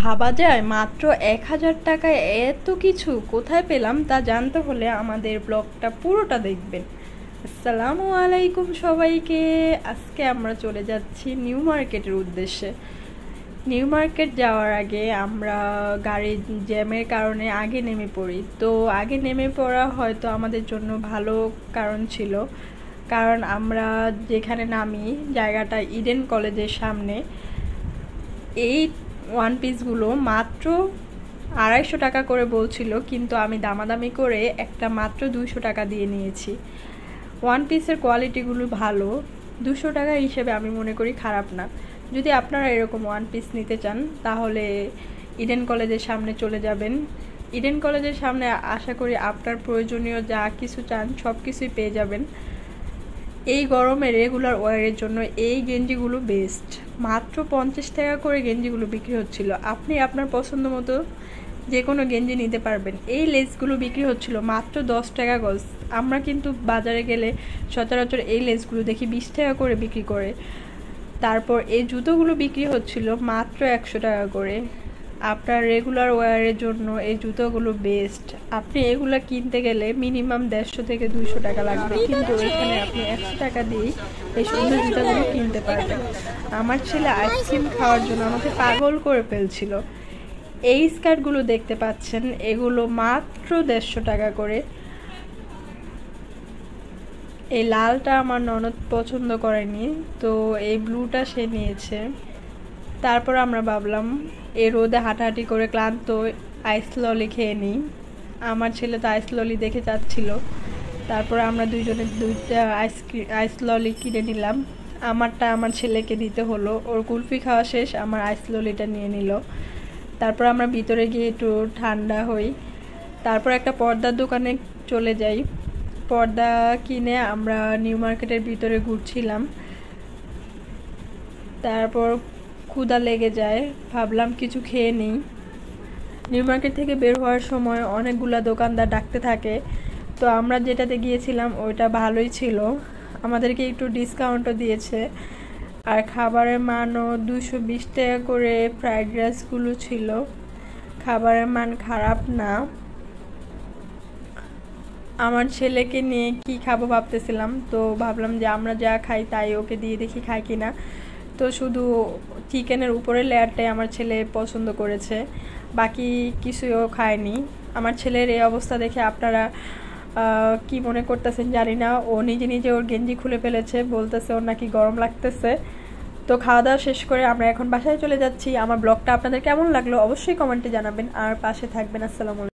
ভাবা যায় মাত্র ১,০০০ টাকায় এত কিছু কোথায় পেলাম তা জানতে হলে আমাদের ব্লগটা পুরোটা দেখবেন। আসসালামু আলাইকুম সবাইকে। আজকে আমরা চলে যাচ্ছি নিউ মার্কেটের উদ্দেশ্যে। নিউ মার্কেট যাওয়ার আগে আমরা গাড়ির জ্যামের কারণে আগে নেমে পড়ি। তো আগে নেমে পড়া হয়তো আমাদের জন্য ভালো কারণ ছিল, কারণ আমরা যেখানে নামি জায়গাটা ইডেন কলেজের সামনে। এই ওয়ান পিসগুলো মাত্র ২৫০ টাকা করে বলছিল, কিন্তু আমি দামাদামি করে একটা মাত্র ২০০ টাকা দিয়ে নিয়েছি। ওয়ান পিসের কোয়ালিটিগুলো ভালো, ২০০ টাকা হিসেবে আমি মনে করি খারাপ না। যদি আপনারা এরকম ওয়ান পিস নিতে চান তাহলে ইডেন কলেজের সামনে চলে যাবেন। ইডেন কলেজের সামনে আশা করি আপনার প্রয়োজনীয় যা কিছু চান সব কিছুই পেয়ে যাবেন। এই গরমে রেগুলার ওয়ারের জন্য এই গেঞ্জিগুলো বেস্ট। মাত্র ৫০ টাকা করে গেঞ্জিগুলো বিক্রি হচ্ছিল। আপনি আপনার পছন্দ মতো যে কোনো গেঞ্জি নিতে পারবেন। এই লেসগুলো বিক্রি হচ্ছিল মাত্র ১০ টাকা গজ। আমরা কিন্তু বাজারে গেলে সচরাচর এই লেসগুলো দেখি ২০ টাকা করে বিক্রি করে। তারপর এই জুতোগুলো বিক্রি হচ্ছিল মাত্র ১০০ টাকা করে। আপনার রেগুলার ওয়ারের জন্য এই জুতোগুলো বেস্ট। আপনি এগুলো কিনতে গেলে মিনিমাম ১৫০ থেকে ২০০ টাকা লাগবে, কিন্তু এখানে আপনি ১০০ টাকা দিয়েই এই সুন্দর জুতোগুলো কিনতে পারবেন। আমার ছেলে আইসক্রিম খাওয়ার জন্য আমাকে পাগল করে ফেলছিল। এই স্কার্টগুলো দেখতে পাচ্ছেন, এগুলো মাত্র ১৫০ টাকা করে। এই লালটা আমার ননদ পছন্দ করেনি, তো এই ব্লুটা সে নিয়েছে। তারপর আমরা ভাবলাম এই রোদে হাঁটাহাঁটি করে ক্লান্ত, আইস ললি খেয়ে নিই। আমার ছেলে তো আইস ললি দেখে চাচ্ছিল। তারপর আমরা দুইজনে দুইটা আইস ললি কিনে নিলাম। আমারটা আমার ছেলেকে দিতে হলো, ওর কুলফি খাওয়া শেষ, আমার আইস ললিটা নিয়ে নিল। তারপর আমরা ভিতরে গিয়ে একটু ঠান্ডা হই। তারপর একটা পর্দার দোকানে চলে যাই। পর্দা কিনে আমরা নিউ মার্কেটের ভিতরে ঘুরছিলাম। তারপর ক্ষুধা লেগে যায়, ভাবলাম কিছু খেয়ে নিই। নিউ মার্কেট থেকে বের হওয়ার সময় অনেকগুলা দোকানদার ডাকতে থাকে, তো আমরা যেটাতে গিয়েছিলাম ওইটা ভালোই ছিল, আমাদেরকে একটু ডিসকাউন্টও দিয়েছে। আর খাবারের মানও ২২০ টাকা করে ফ্রাইড রাইসগুলো ছিল। খাবারের মান খারাপ না। আমার ছেলেকে নিয়ে কি খাবো ভাবতেছিলাম, তো ভাবলাম যে আমরা যা খাই তাই ওকে দিয়ে দেখি খায় কিনা। তো শুধু চিকেনের উপরের লেয়ারটাই আমার ছেলে পছন্দ করেছে, বাকি কিছুও খায়নি। আমার ছেলের এই অবস্থা দেখে আপনারা কি মনে করতেছেন জানি না। ও নিজে নিজে ওর গেঞ্জি খুলে ফেলেছে, বলতেছে ওর নাকি গরম লাগতেছে। তো খাওয়া দাওয়া শেষ করে আমরা এখন বাসায় চলে যাচ্ছি। আমার ব্লগটা আপনাদের কেমন লাগলো অবশ্যই কমেন্টে জানাবেন, আর পাশে থাকবেন। আসসালামু আলাইকুম।